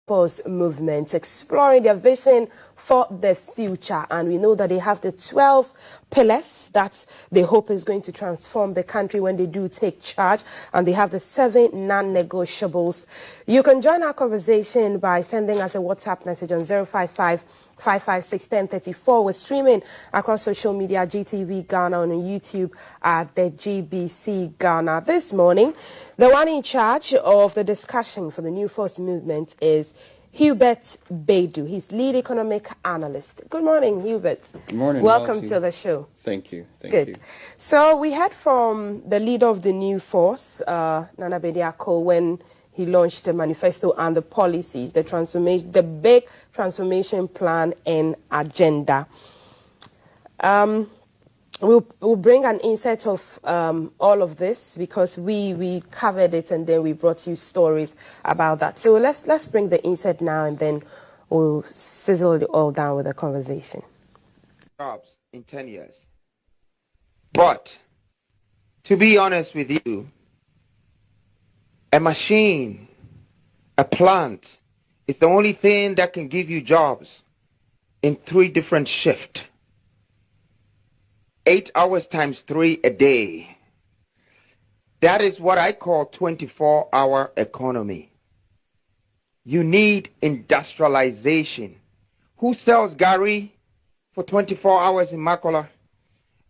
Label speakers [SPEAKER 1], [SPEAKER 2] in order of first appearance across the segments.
[SPEAKER 1] Pause movement, exploring their vision for the future. And we know that they have the 12 pillars that they hope is going to transform the country when they do take charge. And they have the 7 non-negotiables. You can join our conversation by sending us a WhatsApp message on 055 5561034. We're streaming across social media, GTV Ghana, on YouTube at the GBC Ghana. This morning, the one in charge of the discussion for the New Force movement is Hubert Baidu. He's lead economic analyst. Good morning, Hubert.
[SPEAKER 2] Good morning.
[SPEAKER 1] Welcome to the show.
[SPEAKER 2] Thank you. Thank you.
[SPEAKER 1] So we heard from the leader of the New Force, Nana Bediako, when he launched the manifesto and the policies, the transformation, the big transformation plan and agenda. We'll bring an insight of all of this because we covered it and then we brought you stories about that. So let's bring the insight now and then we'll sizzle it all down with a conversation.
[SPEAKER 3] Jobs in 10 years. But to be honest with you, a machine, a plant, is the only thing that can give you jobs in 3 different shifts. 8 hours times 3 a day. That is what I call 24-hour economy. You need industrialization. Who sells Gary for 24 hours in Makola?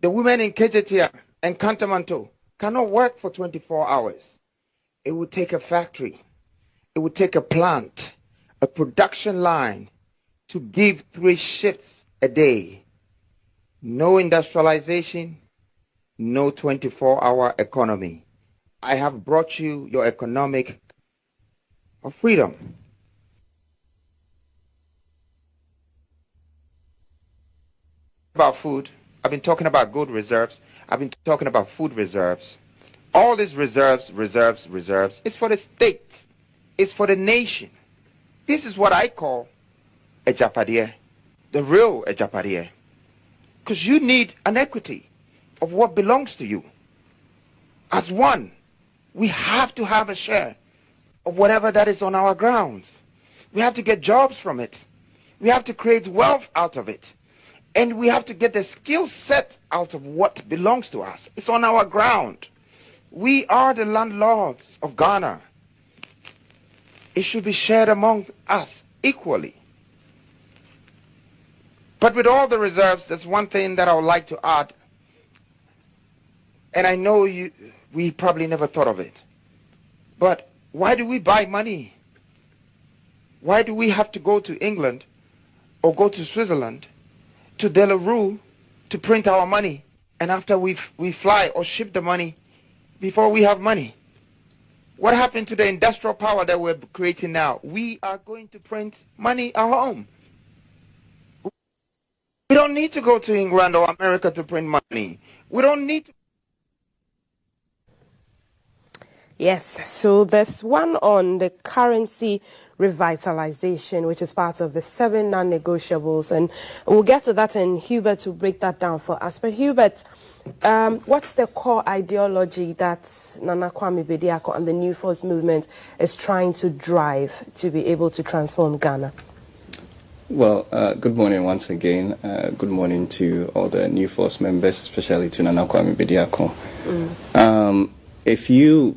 [SPEAKER 3] The women in Kejetia and Kantamanto cannot work for 24 hours. It would take a factory. It would take a plant, a production line to give 3 shifts a day. No industrialization, no 24-hour economy. I have brought you your economic freedom. About food, I've been talking about gold reserves. I've been talking about food reserves. All these reserves, it's for the states. It's for the nation. This is what I call a Japadier, the real Japadier. Because you need an equity of what belongs to you. As one, we have to have a share of whatever that is on our grounds. We have to get jobs from it. We have to create wealth out of it. And we have to get the skill set out of what belongs to us. It's on our ground. We are the landlords of Ghana. It should be shared among us equally. But with all the reserves, there's one thing that I would like to add. And I know we probably never thought of it. But why do we buy money? Why do we have to go to England or go to Switzerland, to Delarue, to print our money? And after we fly or ship the money, before we have money? What happened to the industrial power that we're creating now? We are going to print money at home. We don't need to go to England or America to print money. We don't need to.
[SPEAKER 1] Yes, so there's one on the currency revitalization, which is part of the 7 non-negotiables, and we'll get to that, and Hubert will break that down for us. But Hubert, what's the core ideology that Nana Kwame Bediako and the New Force movement is trying to drive to be able to transform Ghana?
[SPEAKER 2] Well, good morning once again. Good morning to all the New Force members, especially to Nana Kwame Bediako. If you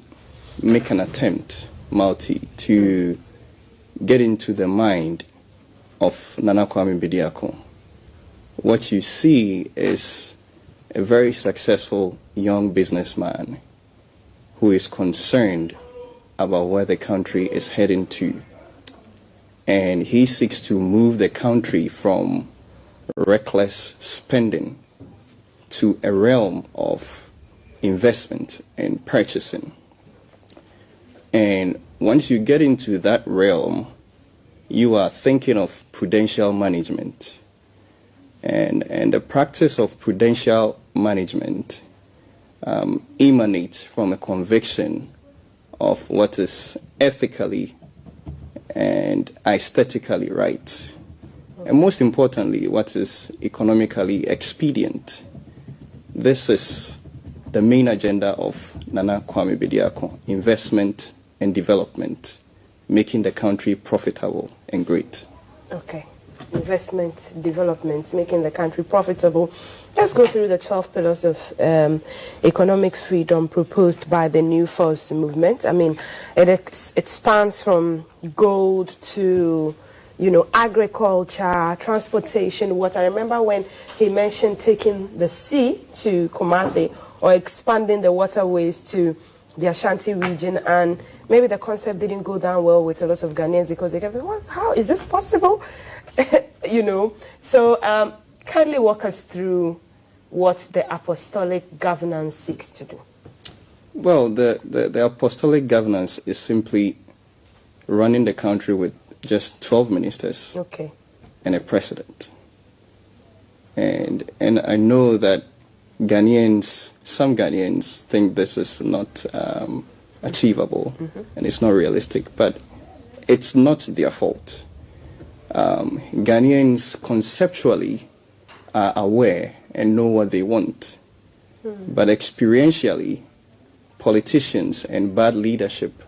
[SPEAKER 2] make an attempt, Mauti, to get into the mind of Nana Kwame Bediako, what you see is a very successful young businessman who is concerned about where the country is heading to. And he seeks to move the country from reckless spending to a realm of investment and purchasing. And once you get into that realm, you are thinking of prudential management. And the practice of prudential management emanates from a conviction of what is ethically and aesthetically right. And most importantly, what is economically expedient. This is the main agenda of Nana Kwame Bediako, investment and development. making the country profitable and great.
[SPEAKER 1] Okay. Investment, development, making the country profitable. Let's go through the 12 pillars of economic freedom proposed by the New Force movement. I mean, it spans from gold to, you know, agriculture, transportation, water. I remember when he mentioned taking the sea to Kumasi or expanding the waterways to the Ashanti region, and maybe the concept didn't go down well with a lot of Ghanaians because they kept saying, well, how is this possible? You know, so kindly walk us through what the apostolic governance seeks to do.
[SPEAKER 2] Well, the apostolic governance is simply running the country with just 12 ministers,
[SPEAKER 1] okay,
[SPEAKER 2] and a president. And I know that some Ghanaians think this is not achievable, and it's not realistic, but it's not their fault. Ghanaians conceptually are aware and know what they want, but experientially, politicians and bad leadership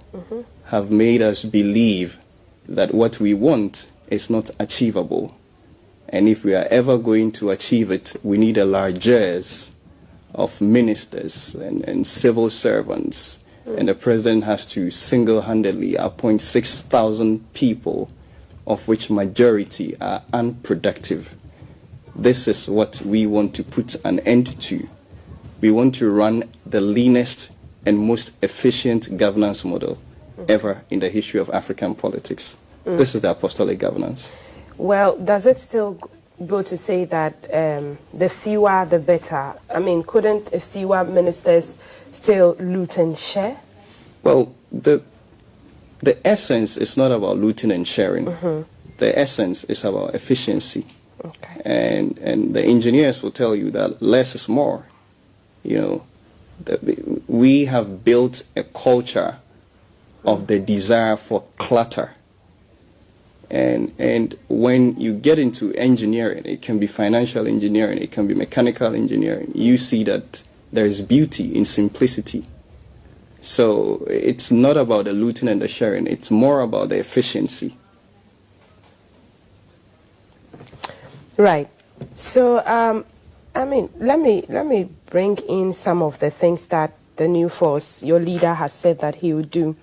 [SPEAKER 2] have made us believe that what we want is not achievable. And if we are ever going to achieve it, we need a largesse of ministers and civil servants. And the president has to single-handedly appoint 6,000 people, of which majority are unproductive. This is what we want to put an end to. We want to run the leanest and most efficient governance model ever in the history of African politics. This is the apostolic governance.
[SPEAKER 1] Well, does it still go to say that the fewer the better? I mean, couldn't fewer ministers still loot and share?
[SPEAKER 2] Well, the essence is not about looting and sharing. The essence is about efficiency.
[SPEAKER 1] Okay.
[SPEAKER 2] And the engineers will tell you that less is more. You know, we have built a culture of the desire for clutter. And when you get into engineering, it can be financial engineering, it can be mechanical engineering, you see that there is beauty in simplicity. So it's not about the looting and the sharing, it's more about the efficiency.
[SPEAKER 1] Right. So, I mean, let me bring in some of the things that the New Force, your leader, has said that he would do.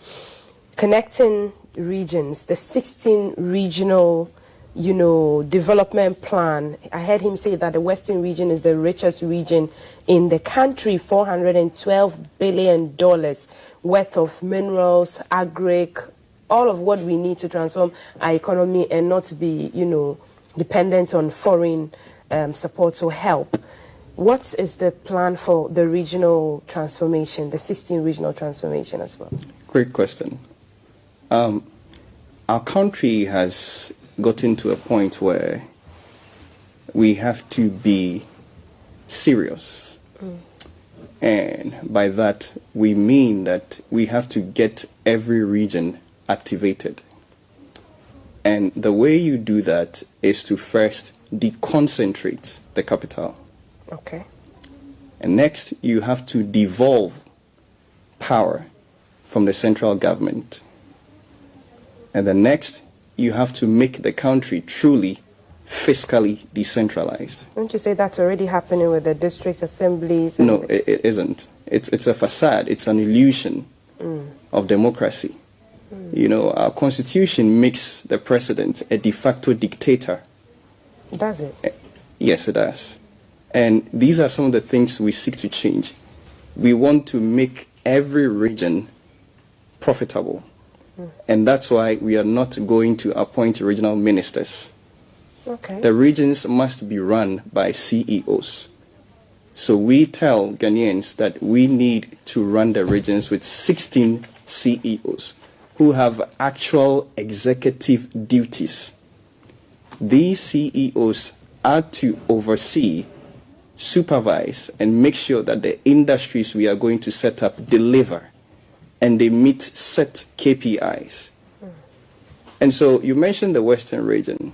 [SPEAKER 1] Connecting regions, the 16 regional, you know, development plan. I heard him say that the Western region is the richest region in the country, $412 billion worth of minerals, agric, all of what we need to transform our economy and not be, you know, dependent on foreign support or help. What is the plan for the regional transformation, the 16 regional transformation as well?
[SPEAKER 2] Great question. Our country has gotten to a point where we have to be serious. And by that, we mean that we have to get every region activated. And the way you do that is to first deconcentrate the capital.
[SPEAKER 1] Okay.
[SPEAKER 2] And next, you have to devolve power from the central government. And the next, you have to make the country truly fiscally decentralized.
[SPEAKER 1] Don't you say that's already happening with the district assemblies?
[SPEAKER 2] No, it isn't. It's a facade. It's an illusion of democracy. You know, our constitution makes the president a de facto dictator.
[SPEAKER 1] Does it?
[SPEAKER 2] Yes, it does. And these are some of the things we seek to change. We want to make every region profitable. And that's why we are not going to appoint regional ministers.
[SPEAKER 1] Okay.
[SPEAKER 2] The regions must be run by CEOs. So we tell Ghanaians that we need to run the regions with 16 CEOs who have actual executive duties. These CEOs are to oversee, supervise, and make sure that the industries we are going to set up deliver and they meet set KPIs. And so you mentioned the Western region.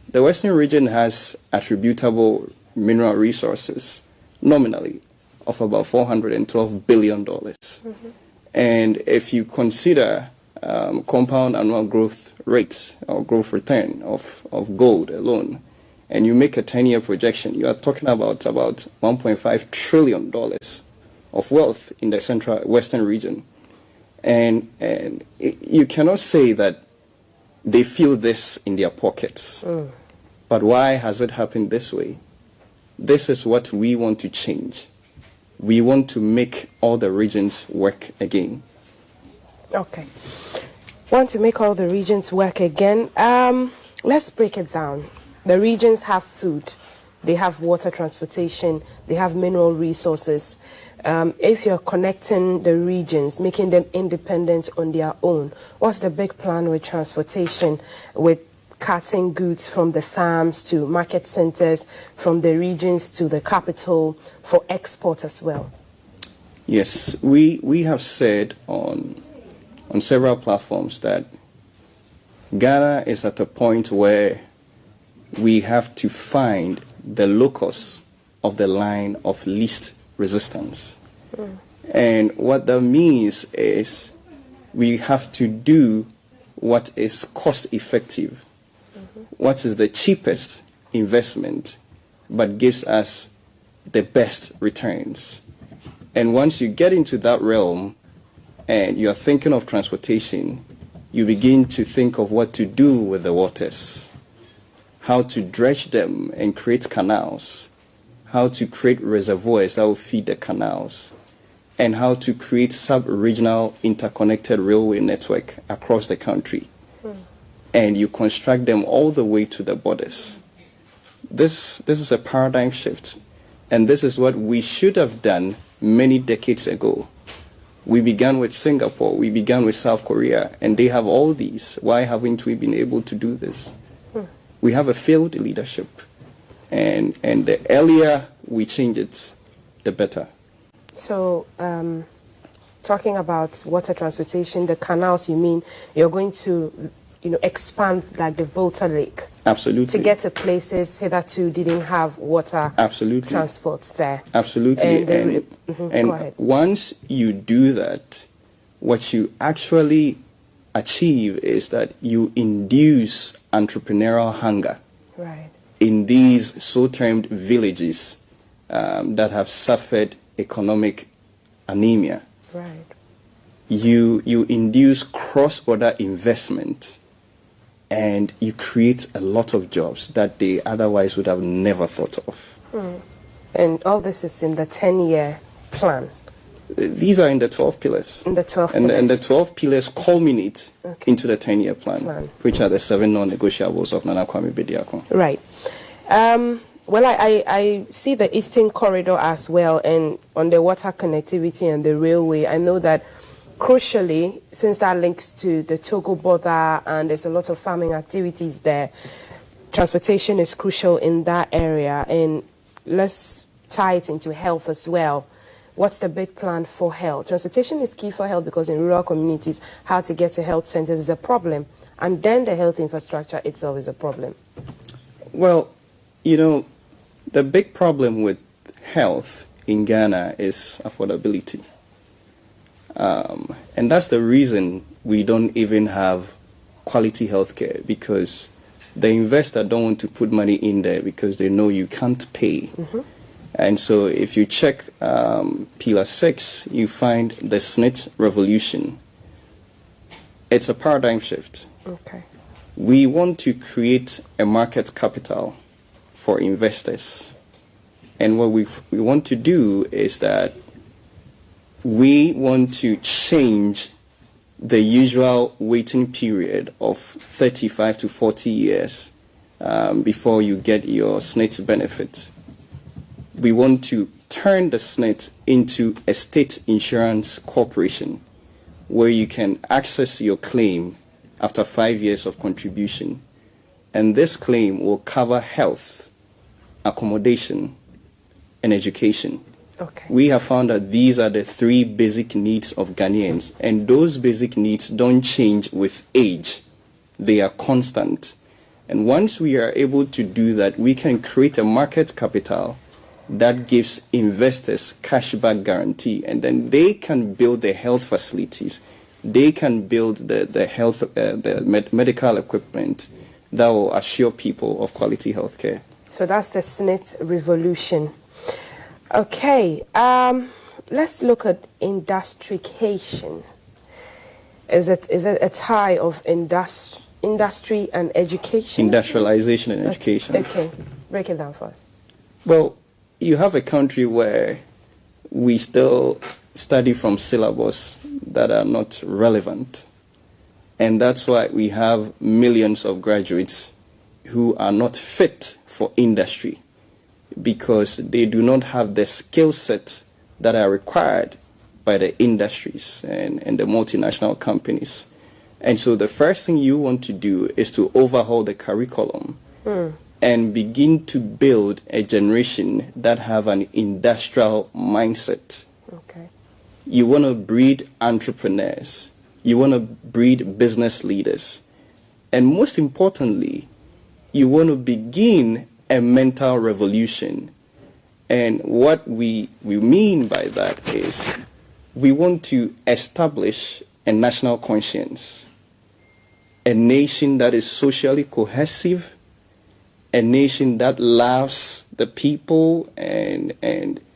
[SPEAKER 2] The Western region has attributable mineral resources, nominally, of about $412 billion. And if you consider compound annual growth rate or growth return of gold alone, and you make a 10-year projection, you are talking about $1.5 trillion of wealth in the central western region. And you cannot say that they feel this in their pockets. But why has it happened this way? This is what we want to change. We want to make all the regions work again.
[SPEAKER 1] Okay. Want to make all the regions work again. Let's break it down. The regions have food, they have water transportation, they have mineral resources. If you're connecting the regions, making them independent on their own, what's the big plan with transportation, with carting goods from the farms to market centers, from the regions to the capital, for export as well?
[SPEAKER 2] Yes, we have said on several platforms that Ghana is at a point where we have to find the locus of the line of least resistance. And what that means is we have to do what is cost effective, what is the cheapest investment, but gives us the best returns. And once you get into that realm and you're thinking of transportation, you begin to think of what to do with the waters, how to dredge them and create canals, how to create reservoirs that will feed the canals, and how to create sub-regional interconnected railway network across the country. And you construct them all the way to the borders. This is a paradigm shift, and this is what we should have done many decades ago. We began with Singapore, we began with South Korea, and they have all these. Why haven't we been able to do this? We have a failed leadership, and the earlier we change it, the better.
[SPEAKER 1] So, talking about water transportation, the canals, you mean you're going to, expand like the Volta Lake?
[SPEAKER 2] Absolutely.
[SPEAKER 1] To get to places hitherto didn't have water transport there.
[SPEAKER 2] Absolutely. And
[SPEAKER 1] go ahead.
[SPEAKER 2] Once you do that, what you actually achieve is that you induce entrepreneurial hunger in these so-termed villages that have suffered economic anemia. You induce cross-border investment, and you create a lot of jobs that they otherwise would have never thought of.
[SPEAKER 1] And all this is in the 10-year plan?
[SPEAKER 2] These are in the 12 pillars.
[SPEAKER 1] In the 12 pillars.
[SPEAKER 2] And the 12 pillars culminate into the 10-year plan, which are the 7 non-negotiables of Nana Kwame Bediako.
[SPEAKER 1] Right. Well, I see the Eastern Corridor as well, and on the water connectivity and the railway, I know that crucially, since that links to the Togo border and there's a lot of farming activities there, transportation is crucial in that area. And let's tie it into health as well. What's the big plan for health? Transportation is key for health because in rural communities, how to get to health centers is a problem. And then the health infrastructure itself is a problem.
[SPEAKER 2] Well, the big problem with health in Ghana is affordability. And that's the reason we don't even have quality healthcare, because the investor don't want to put money in there because they know you can't pay. And so if you check Pillar 6, you find the SNIT revolution. It's a paradigm shift. We want to create a market capital for investors. And what we want to do is that we want to change the usual waiting period of 35 to 40 years before you get your SNIT benefit. We want to turn the SNIT into a state insurance corporation where you can access your claim after 5 years of contribution. And this claim will cover health, accommodation, and education. We have found that these are the 3 basic needs of Ghanaians, and those basic needs don't change with age. They are constant. And once we are able to do that, we can create a market capital that gives investors cashback guarantee, and then they can build their health facilities they can build the health, medical equipment that will assure people of quality health care.
[SPEAKER 1] So that's the SNIT revolution. Okay, let's look at industrification. Is it a tie of industry and education?
[SPEAKER 2] Industrialization and education.
[SPEAKER 1] Okay, break it down for us.
[SPEAKER 2] Well, you have a country where we still study from syllabus that are not relevant. And that's why we have millions of graduates who are not fit for industry because they do not have the skill set that are required by the industries and the multinational companies. And so the first thing you want to do is to overhaul the curriculum and begin to build a generation that have an industrial mindset.
[SPEAKER 1] Okay.
[SPEAKER 2] You want to breed entrepreneurs. You want to breed business leaders. And most importantly, you want to begin a mental revolution. And what we mean by that is we want to establish a national conscience, a nation that is socially cohesive, a nation that loves the people and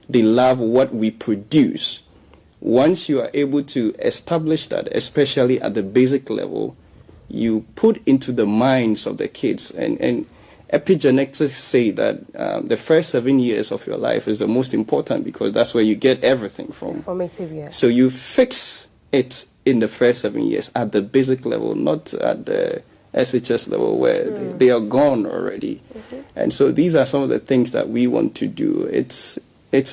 [SPEAKER 2] they love what we produce. Once you are able to establish that, especially at the basic level, you put into the minds of the kids. And epigenetics say that the first 7 years of your life is the most important because that's where you get everything from.
[SPEAKER 1] Formative, yes.
[SPEAKER 2] So you fix it in the first 7 years at the basic level, not at the SHS level where they are gone already. And so these are some of the things that we want to do. It's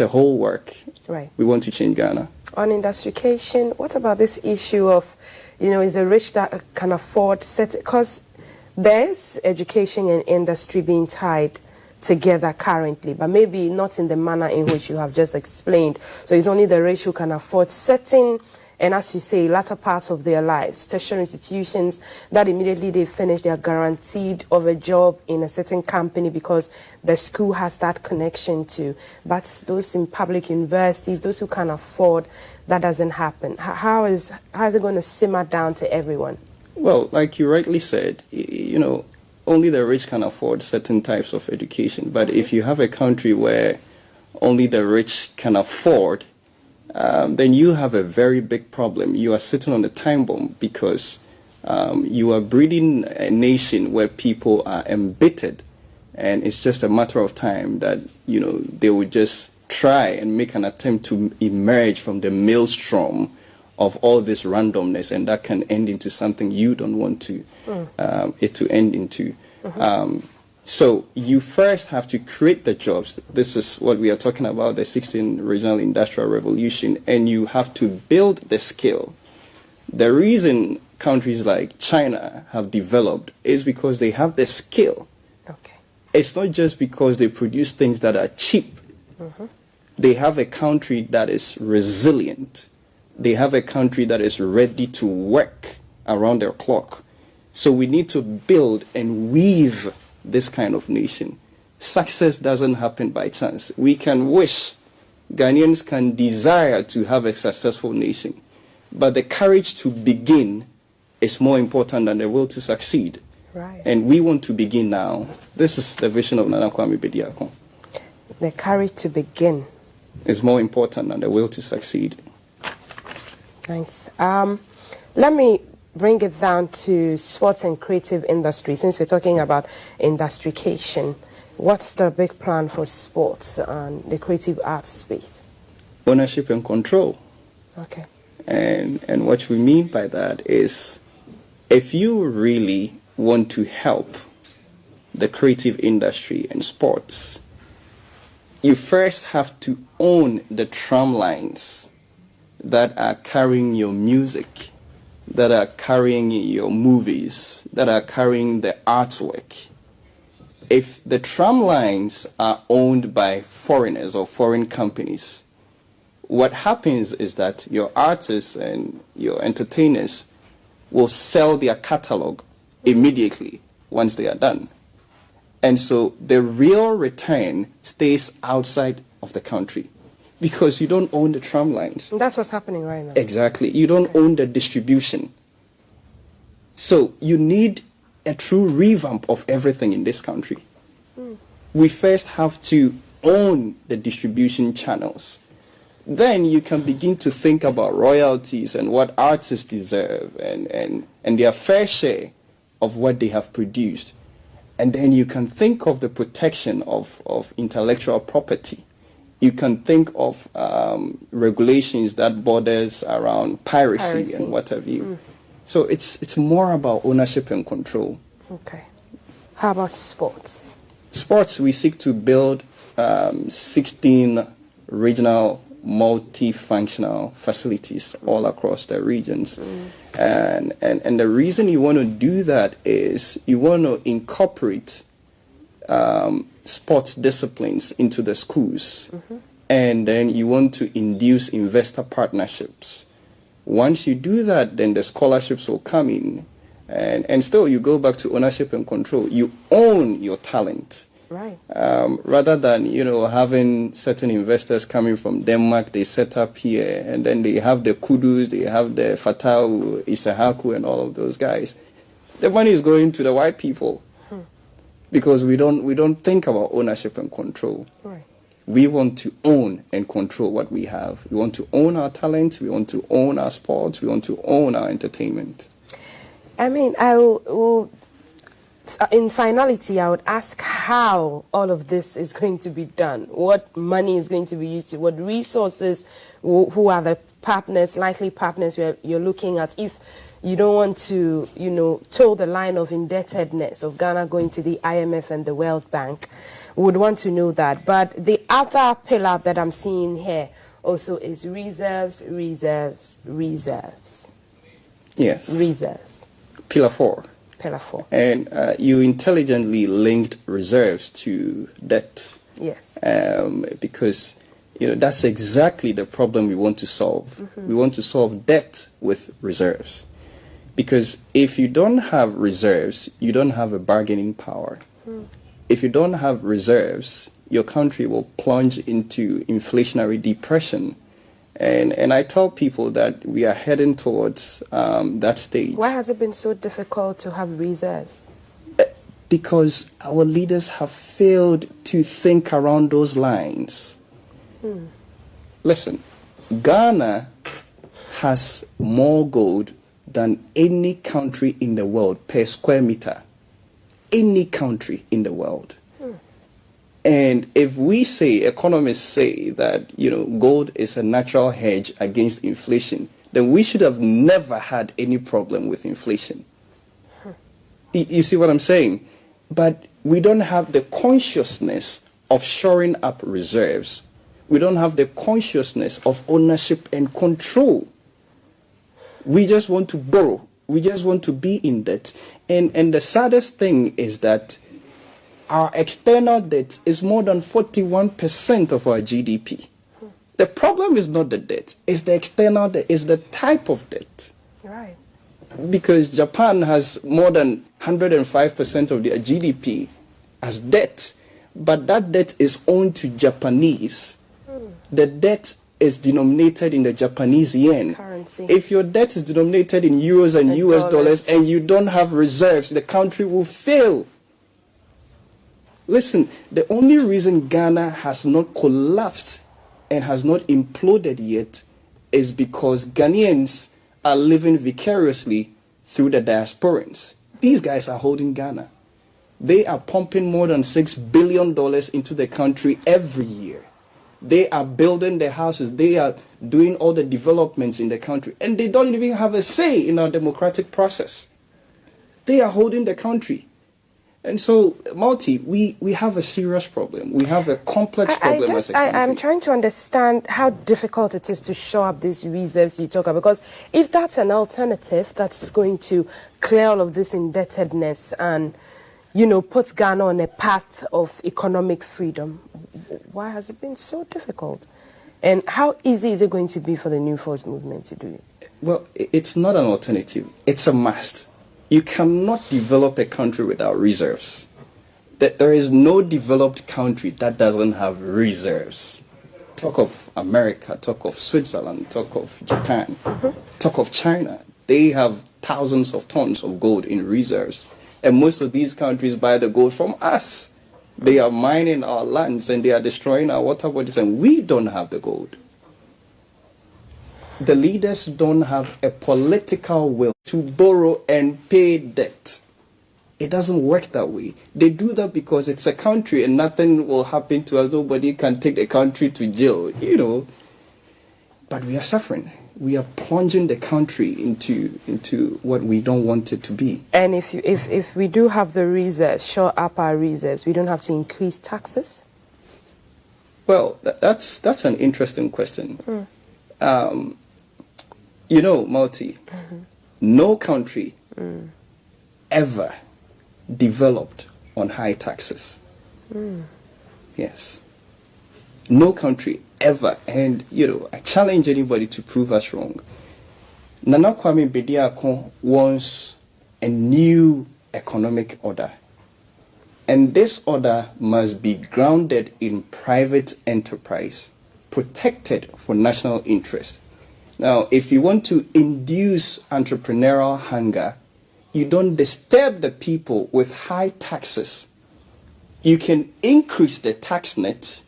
[SPEAKER 2] a whole work.
[SPEAKER 1] Right.
[SPEAKER 2] We want to change Ghana.
[SPEAKER 1] On industrification, what about this issue of, is the rich that can afford because there's education and industry being tied together currently, but maybe not in the manner in which you have just explained. So it's only the rich who can afford certain, and as you say, latter parts of their lives, tertiary institutions that immediately they finish, they are guaranteed of a job in a certain company because the school has that connection to. But those in public universities, those who can afford, that doesn't happen. How is it going to simmer down to everyone?
[SPEAKER 2] Well, like you rightly said, only the rich can afford certain types of education. But if you have a country where only the rich can afford, then you have a very big problem. You are sitting on a time bomb because you are breeding a nation where people are embittered, and it's just a matter of time that they will just try and make an attempt to emerge from the maelstrom of all this randomness, and that can end into something you don't want to it to end into. So you first have to create the jobs. This is what we are talking about, the 16th Regional Industrial Revolution, and you have to build the skill. The reason countries like China have developed is because they have the skill.
[SPEAKER 1] Okay.
[SPEAKER 2] It's not just because they produce things that are cheap. They have a country that is resilient. They have a country that is ready to work around their clock. So we need to build and weave this kind of nation. Success doesn't happen by chance. We can wish, Ghanaians can desire to have a successful nation, but the courage to begin is more important than the will to succeed.
[SPEAKER 1] Right.
[SPEAKER 2] And we want to begin now. This is the vision of Nana Kwame Bediako.
[SPEAKER 1] The courage to begin
[SPEAKER 2] is more important than the will to succeed.
[SPEAKER 1] Nice. Let me bring it down to sports and creative industry. Since we're talking about industrification, what's the big plan for sports and the creative arts space?
[SPEAKER 2] Ownership and control.
[SPEAKER 1] Okay.
[SPEAKER 2] And what we mean by that is, if you really want to help the creative industry and sports, you first have to own the tram lines that are carrying your music, that are carrying your movies, that are carrying the artwork. If the tram lines are owned by foreigners or foreign companies, what happens is that your artists and your entertainers will sell their catalog immediately once they are done. And so the real return stays outside of the country. because you don't own the tram lines.
[SPEAKER 1] And that's what's happening right now.
[SPEAKER 2] Exactly. You don't own the distribution. So you need a true revamp of everything in this country. We first have to own the distribution channels. Then you can begin to think about royalties and what artists deserve and their fair share of what they have produced. And then you can think of the protection of intellectual property. You can think of regulations that borders around piracy and what have you. So it's more about ownership and control.
[SPEAKER 1] Okay. How about sports?
[SPEAKER 2] Sports, we seek to build 16 regional multifunctional facilities all across the regions. And the reason you want to do that is you want to incorporate sports disciplines into the schools. And then you want to induce investor partnerships. Once you do that, then the scholarships will come in. And still you go back to ownership and control. You own your talent.
[SPEAKER 1] Right.
[SPEAKER 2] Rather than, having certain investors coming from Denmark, they set up here, and then they have the Kudus, they have the Fatau, Isahaku, and all of those guys. The money is going to the white people because we don't think about ownership and control.
[SPEAKER 1] Right.
[SPEAKER 2] We want to own and control what we have. We want to own our talent. We want to own our sports. We want to own our entertainment.
[SPEAKER 1] I mean, I will in finality, I would ask how all of this is going to be done. What money is going to be used to, what resources, who are the partners, likely partners you're looking at. If you don't want to, toe the line of indebtedness of Ghana going to the IMF and the World Bank, we would want to know that. But the other pillar that I'm seeing here also is reserves, reserves, reserves.
[SPEAKER 2] Yes.
[SPEAKER 1] Reserves.
[SPEAKER 2] Pillar 4.
[SPEAKER 1] Pillar 4.
[SPEAKER 2] And you intelligently linked reserves to debt.
[SPEAKER 1] Yes.
[SPEAKER 2] Because, that's exactly the problem we want to solve. We want to solve debt with reserves. Because if you don't have reserves, you don't have a bargaining power. If you don't have reserves, your country will plunge into inflationary depression. And I tell people that we are heading towards that stage.
[SPEAKER 1] Why has it been so difficult to have reserves?
[SPEAKER 2] Because our leaders have failed to think around those lines. Listen, Ghana has more gold than any country in the world per square meter. Any country in the world. And if we say, economists say that, gold is a natural hedge against inflation, then we should have never had any problem with inflation. You see what I'm saying? But we don't have the consciousness of shoring up reserves. We don't have the consciousness of ownership and control. We just want to borrow. We just want to be in debt. And the saddest thing is that our external debt is more than 41% of our GDP. The problem is not the debt, it's the external debt, it's the type of debt.
[SPEAKER 1] Right.
[SPEAKER 2] Because Japan has more than 105% of their GDP as debt, but that debt is owned to Japanese. The debt is denominated in the Japanese yen.
[SPEAKER 1] Currency.
[SPEAKER 2] If your debt is denominated in euros and US dollars and you don't have reserves, the country will fail. Listen, the only reason Ghana has not collapsed and has not imploded yet is because Ghanaians are living vicariously through the diasporans. These guys are holding Ghana. They are pumping more than $6 billion into the country every year. They are building their houses. They are doing all the developments in the country. And they don't even have a say in our democratic process. They are holding the country. And so, Multi, we have a serious problem. We have a complex problem as a country.
[SPEAKER 1] I'm trying to understand how difficult it is to shore up these reserves you talk about. Because if that's an alternative that's going to clear all of this indebtedness and, put Ghana on a path of economic freedom, why has it been so difficult? And how easy is it going to be for the New Force movement to do it?
[SPEAKER 2] Well, it's not an alternative. It's a must. You cannot develop a country without reserves. There is no developed country that doesn't have reserves. Talk of America, talk of Switzerland, talk of Japan, talk of China. They have thousands of tons of gold in reserves. And most of these countries buy the gold from us. They are mining our lands and they are destroying our water bodies, and we don't have the gold. The leaders don't have a political will to borrow and pay debt. It doesn't work that way. They do that because it's a country and nothing will happen to us. Nobody can take the country to jail, you know. But we are suffering. We are plunging the country into what we don't want it to be.
[SPEAKER 1] And if we do have the reserves, shore up our reserves, we don't have to increase taxes?
[SPEAKER 2] Well, that's an interesting question. You know, Multi, no country ever developed on high taxes. Yes. No country ever. And, you know, I challenge anybody to prove us wrong. Nana Kwame Bediako wants a new economic order. And this order must be grounded in private enterprise, protected for national interest. Now, if you want to induce entrepreneurial hunger, you don't disturb the people with high taxes. You can increase the tax net.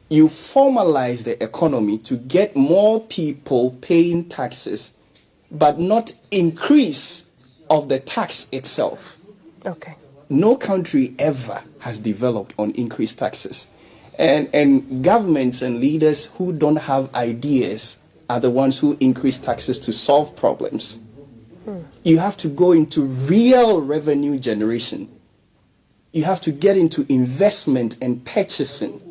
[SPEAKER 2] You formalize the economy to get more people paying taxes, but not increase of the tax itself.
[SPEAKER 1] Okay.
[SPEAKER 2] No country ever has developed on increased taxes. And governments and leaders who don't have ideas are the ones who increase taxes to solve problems. You have to go into real revenue generation. You have to get into investment and purchasing.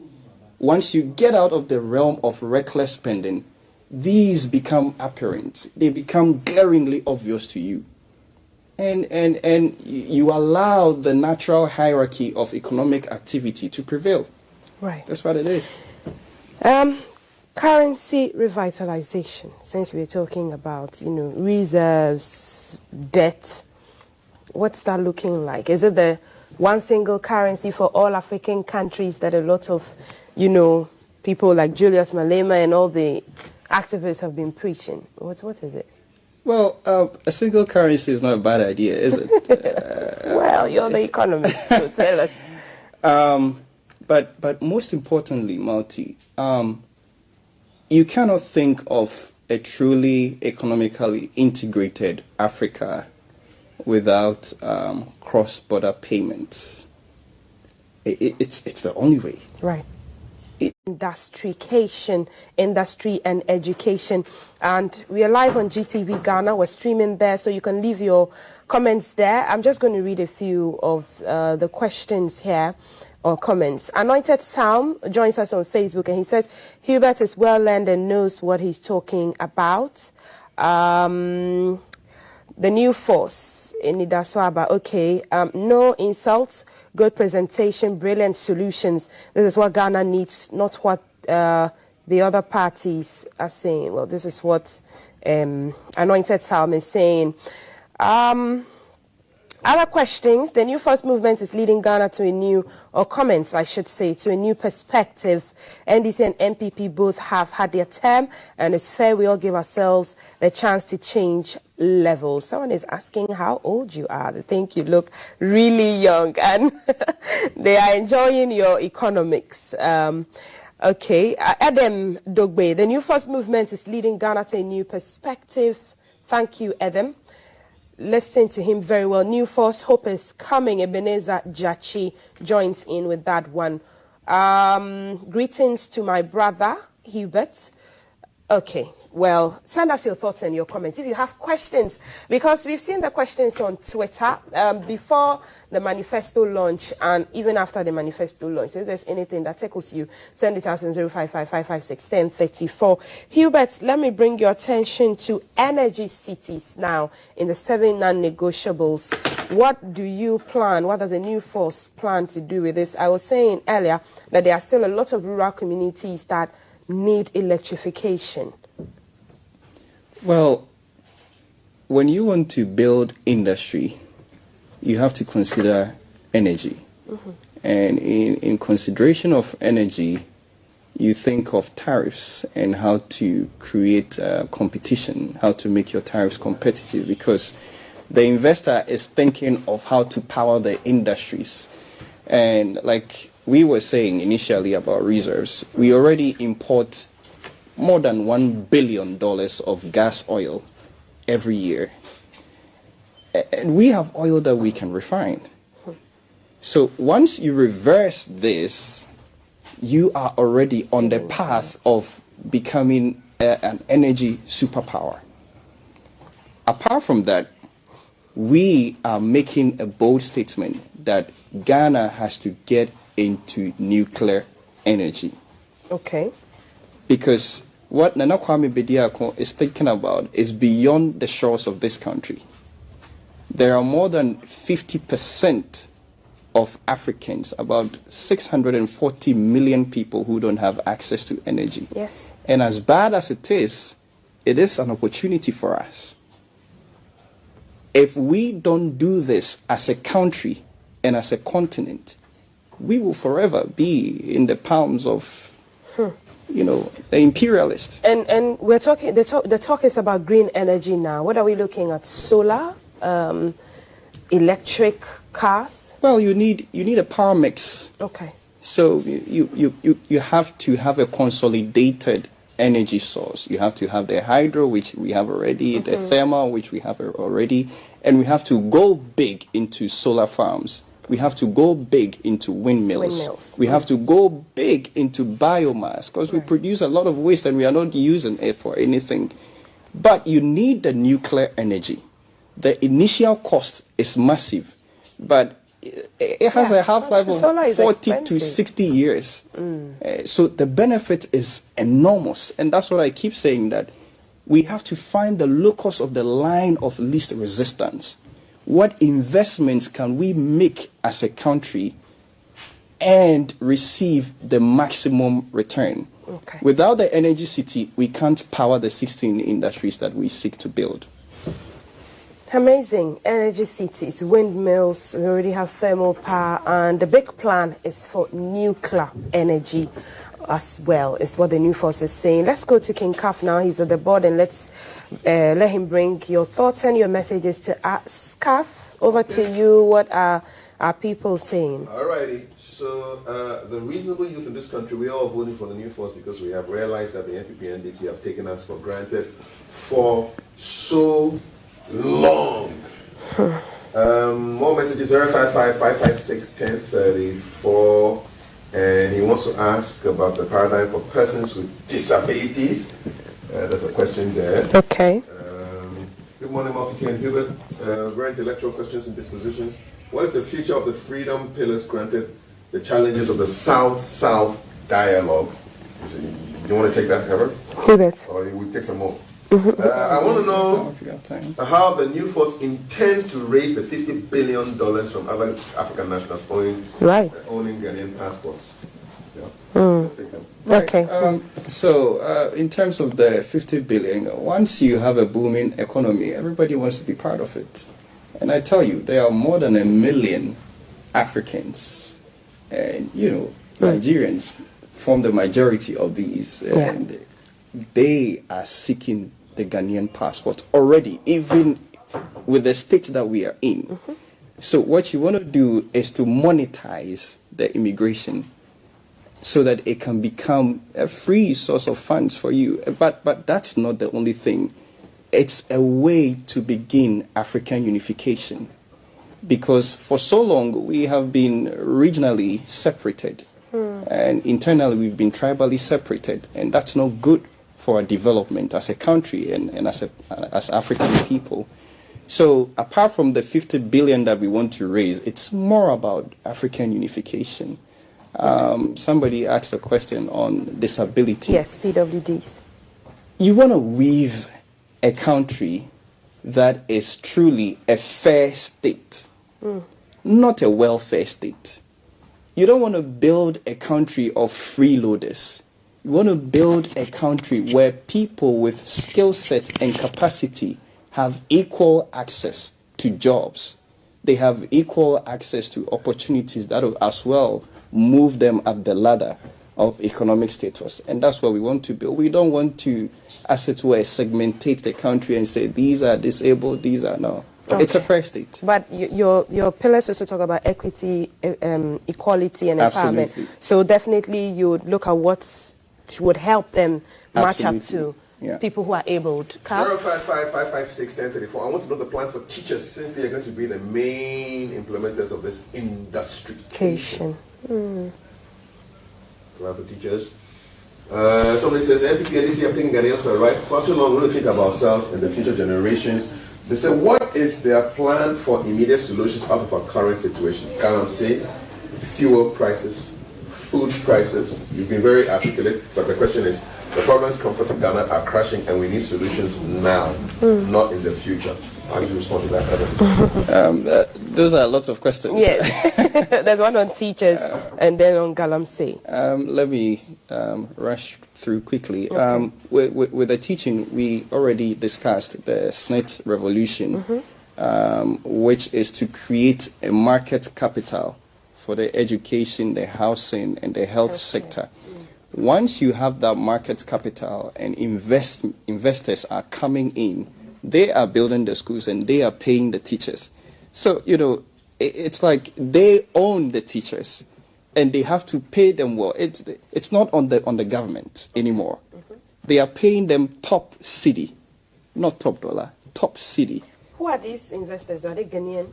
[SPEAKER 2] Once you get out of the realm of reckless spending, these become apparent. They become glaringly obvious to you. And you allow the natural hierarchy of economic activity to prevail.
[SPEAKER 1] Right.
[SPEAKER 2] That's what it is.
[SPEAKER 1] Currency revitalization, since we're talking about, you know, reserves, debt, what's that looking like? Is it the one single currency for all African countries that a lot of, you know, people like Julius Malema and all the activists have been preaching? What is it?
[SPEAKER 2] Well, a single currency is not a bad idea, is it?
[SPEAKER 1] Well, you're the economist, so tell us.
[SPEAKER 2] But most importantly, Multi, you cannot think of a truly economically integrated Africa without cross-border payments. It's the only way.
[SPEAKER 1] Right. Industrication, industry and education. And we are live on GTV Ghana. We're streaming there, so you can leave your comments there. I'm just going to read a few of the questions here, or comments. Anointed Psalm joins us on Facebook, and he says, Hubert is well learned and knows what he's talking about. The new force in Idaswaba, okay. No insults, good presentation, brilliant solutions. This is what Ghana needs, not what the other parties are saying. Well, this is what Anointed Psalm is saying. Other questions. The New Force movement is leading Ghana to a new, or comments, I should say, to a new perspective. NDC and MPP both have had their term, and it's fair we all give ourselves the chance to change levels. Someone is asking how old you are. They think you look really young, and they are enjoying your economics. Okay, Adam Dogbe. The New Force movement is leading Ghana to a new perspective. Thank you, Adam. Listen to him very well. New Force hope is coming. Ebenezer Jachi joins in with that one. Greetings to my brother, Hubert. Okay, well, send us your thoughts and your comments if you have questions, because we've seen the questions on Twitter before the manifesto launch and even after the manifesto launch. So if there's anything that tickles you, send it out on 055-556-1034. Hubert, let me bring your attention to energy cities now in the 7 non-negotiables. What do you plan? What does a New Force plan to do with this? I was saying earlier that there are still a lot of rural communities that need electrification.
[SPEAKER 2] Well, when you want to build industry, you have to consider energy. And in consideration of energy, you think of tariffs and how to create competition, how to make your tariffs competitive, because the investor is thinking of how to power the industries. And like we were saying initially about reserves, we already import more than $1 billion of gas oil every year. And we have oil that we can refine. So once you reverse this, you are already on the path of becoming an energy superpower. Apart from that, we are making a bold statement that Ghana has to get into nuclear energy.
[SPEAKER 1] Okay.
[SPEAKER 2] Because what Nana Kwame Bediako is thinking about is beyond the shores of this country. There are more than 50% of Africans, about 640 million people who don't have access to energy.
[SPEAKER 1] Yes.
[SPEAKER 2] And as bad as it is an opportunity for us. If we don't do this as a country and as a continent, we will forever be in the palms of, the imperialists.
[SPEAKER 1] And we're talking, the talk is about green energy now. What are we looking at? Solar, electric cars?
[SPEAKER 2] Well, you need a power mix.
[SPEAKER 1] Okay.
[SPEAKER 2] So you have to have a consolidated energy source. You have to have the hydro, which we have already, the thermal, which we have already, and we have to go big into solar farms. We have to go big into windmills. We have to go big into biomass, because we produce a lot of waste and we are not using it for anything. But you need the nuclear energy. The initial cost is massive, but it has a half-life of 40 to 60 years. So the benefit is enormous. And that's what I keep saying, that we have to find the locus of the line of least resistance. What investments can we make as a country and receive the maximum return?
[SPEAKER 1] Okay.
[SPEAKER 2] Without the energy city, we can't power the 16 industries that we seek to build.
[SPEAKER 1] Amazing. Energy cities, windmills, we already have thermal power, and the big plan is for nuclear energy as well, is what the New Force is saying. Let's go to King Kaf now. He's at the board, and let's let him bring your thoughts and your messages to us. Kaf, over to you. What are our people saying?
[SPEAKER 4] Alrighty. So the reasonable youth in this country, we are all voting for the New Force because we have realized that the NPP and NDC have taken us for granted for so long. More messages: 055-556-1034. And he wants to ask about the paradigm for persons with disabilities. There's a question there.
[SPEAKER 1] Okay.
[SPEAKER 4] Good morning, Multitude and Hubert. Very intellectual questions and dispositions. What is the future of the freedom pillars granted the challenges of the South-South dialogue? So you want to take that, Herbert?
[SPEAKER 1] Hubert.
[SPEAKER 4] Or we take some more? I want to know how the New Force intends to raise the $50 billion from other African nationals owning Ghanaian passports. Yeah. Let's take them.
[SPEAKER 1] Okay.
[SPEAKER 2] So in terms of the 50 billion, once you have a booming economy, everybody wants to be part of it. And I tell you, there are more than 1 million Africans, and Nigerians form the majority of these, and they are seeking the Ghanaian passport already, even with the state that we are in. So what you want to do is to monetize the immigration so that it can become a free source of funds for you. But that's not the only thing. It's a way to begin African unification, because for so long we have been regionally separated, and internally we've been tribally separated, and that's not good for our development as a country and as African people. So apart from the 50 billion that we want to raise, it's more about African unification. Somebody asked a question on disability.
[SPEAKER 1] Yes, PWDs.
[SPEAKER 2] You want to weave a country that is truly a fair state, not a welfare state. You don't want to build a country of freeloaders. You want to build a country where people with skill set and capacity have equal access to jobs. They have equal access to opportunities that will as well move them up the ladder of economic status. And that's what we want to build. We don't want to, as it were, segmentate the country and say, these are disabled, these are not. Okay. It's a fair state.
[SPEAKER 1] But your pillars also talk about equity, equality, and empowerment.
[SPEAKER 2] Absolutely. So
[SPEAKER 1] definitely you would look at what would help them match
[SPEAKER 2] Absolutely.
[SPEAKER 1] up to people who are abled.
[SPEAKER 4] 05555561034. I want to know the plan for teachers, since they are going to be the main implementers of this industry.
[SPEAKER 1] Education.
[SPEAKER 4] Plan for teachers. Somebody says, the NPP and DC have taken Ghanaians for a ride. For too long, we don't think about ourselves and the future generations. They say, what is their plan for immediate solutions out of our current situation? Galamsey, fuel prices, food prices. You've been very articulate, but the question is, the problems comforting Ghana are crashing and we need solutions now, not in the future. How do you respond to that?
[SPEAKER 2] Those are lots of questions.
[SPEAKER 1] Yes. There's one on teachers and then on Galamsey.
[SPEAKER 2] Let me rush through quickly.
[SPEAKER 1] Okay.
[SPEAKER 2] With the teaching, we already discussed the SNIT revolution, which is to create a market capital for the education, the housing, and the health sector. Once you have that market capital and investors are coming in, they are building the schools and they are paying the teachers. So, it's like they own the teachers and they have to pay them well. It's not on the government anymore. They are paying them top city, not top dollar, top city.
[SPEAKER 1] Who are these investors? Are they Ghanaian?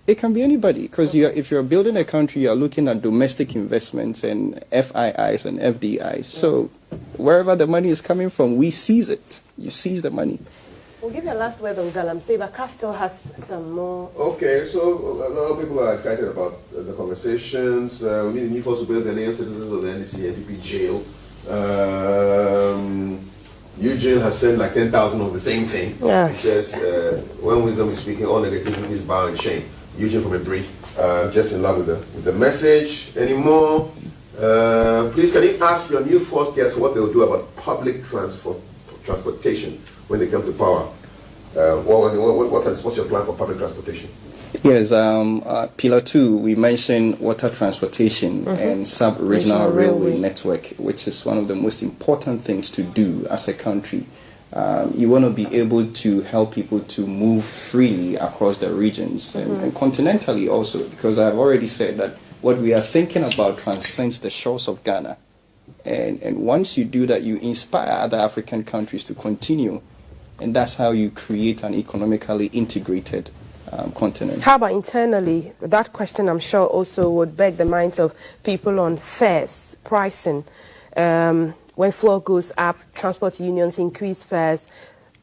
[SPEAKER 2] It can be anybody, because if you're building a country, you're looking at domestic investments and FIIs and FDIs. So wherever the money is coming from, we seize it. You seize the money.
[SPEAKER 1] We'll give you a last word on Galamsey, but Kaf still has some more.
[SPEAKER 4] Okay, so a lot of people are excited about the conversations. We need a new force to build Ghanaian citizens of the NDC NPP jail. Eugene has said like 10,000 of the same thing.
[SPEAKER 1] Yes.
[SPEAKER 4] He says, when wisdom is speaking, all negativity is bow and shame. Eugene from a brief. Just in love with the message. Anymore? Please, can you ask your new force guests what they'll do about public transportation when they come to power? What's your plan for public transportation?
[SPEAKER 2] Yes, Pillar 2, we mentioned water transportation and sub-regional railway network, which is one of the most important things to do as a country. You want to be able to help people to move freely across the regions and continentally also, because I've already said that what we are thinking about transcends the shores of Ghana. And once you do that, you inspire other African countries to continue. And that's how you create an economically integrated continent.
[SPEAKER 1] How about internally? That question, I'm sure, also would beg the minds of people on fares, pricing. When fuel goes up, transport unions increase fares.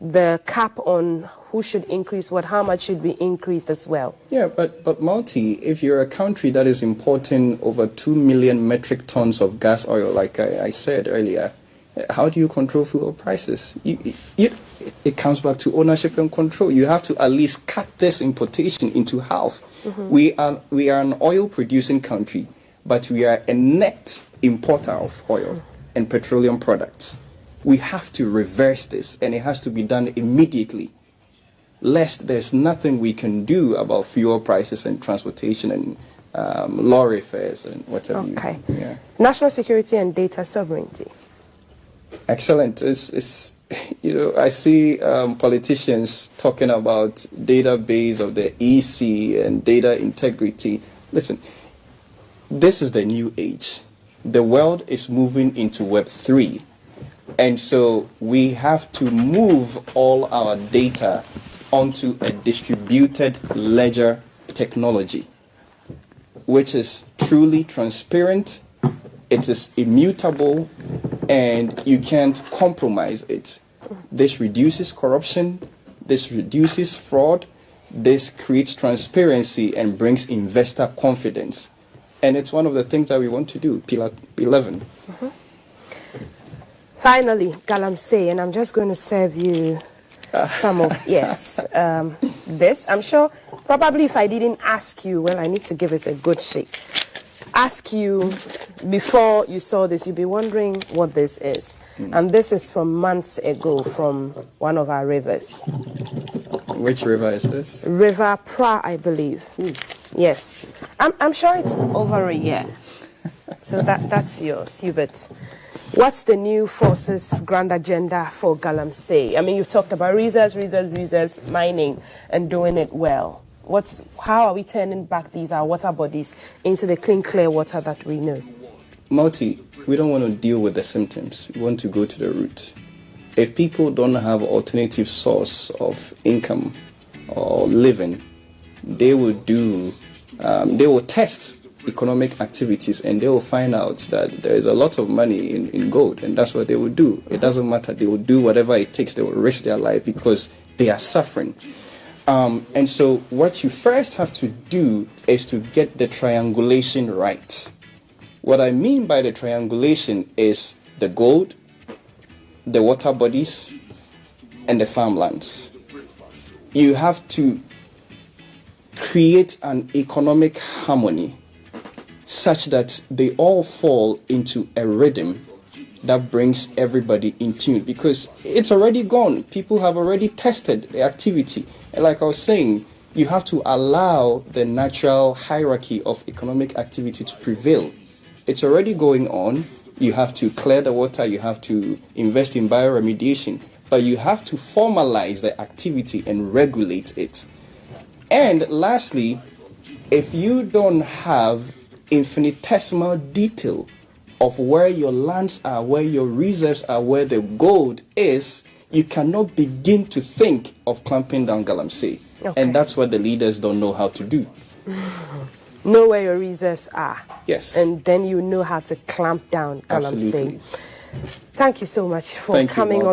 [SPEAKER 1] The cap on who should increase what, how much should be increased as well?
[SPEAKER 2] Yeah, but Multi, if you're a country that is importing over 2 million metric tons of gas oil, like I said earlier, how do you control fuel prices? It comes back to ownership and control. You have to at least cut this importation into half. We are an oil-producing country, but we are a net importer of oil and petroleum products. We have to reverse this, and it has to be done immediately, lest there's nothing we can do about fuel prices and transportation and lorry fares and whatever.
[SPEAKER 1] Okay.
[SPEAKER 2] Yeah.
[SPEAKER 1] National security and data sovereignty.
[SPEAKER 2] Excellent. I see politicians talking about database of the EC and data integrity. Listen, this is the new age. The world is moving into Web 3. And so we have to move all our data onto a distributed ledger technology, which is truly transparent, it is immutable, and you can't compromise it. This reduces corruption, this reduces fraud, this creates transparency and brings investor confidence. And it's one of the things that we want to do, Pillar 11.
[SPEAKER 1] Finally, Galamsey, and I'm just going to serve you some of, this. I'm sure, probably if I didn't ask you, well, I need to give it a good shake. Ask you before you saw this, you'd be wondering what this is. And this is from months ago from one of our rivers.
[SPEAKER 2] Which river is this?
[SPEAKER 1] River Pra, I believe. Yes. I'm sure it's over a year. So that's yours, Hubert. What's the new forces' grand agenda for Galamsey? I mean, you've talked about reserves, mining, and doing it well. How are we turning back these our water bodies into the clean, clear water that we know?
[SPEAKER 2] Multi, we don't want to deal with the symptoms. We want to go to the root. If people don't have alternative source of income or living, they will test economic activities, and they will find out that there is a lot of money in gold, and that's what they will do. It doesn't matter. They will do whatever it takes. They will risk their life because they are suffering. And so what you first have to do is to get the triangulation right. What I mean by the triangulation is the gold, the water bodies, and the farmlands. You have to create an economic harmony such that they all fall into a rhythm that brings everybody in tune, because it's already gone. People have already tested the activity. And like I was saying, you have to allow the natural hierarchy of economic activity to prevail. It's already going on. You have to clear the water, you have to invest in bioremediation, but you have to formalize the activity and regulate it. And lastly, if you don't have infinitesimal detail of where your lands are, where your reserves are, where the gold is, you cannot begin to think of clamping down Galamsey. Okay. And that's what the leaders don't know how to do.
[SPEAKER 1] Know where your reserves are.
[SPEAKER 2] Yes.
[SPEAKER 1] And then you know how to clamp down Galamsey.
[SPEAKER 2] Absolutely.
[SPEAKER 1] Thank you so much for coming on.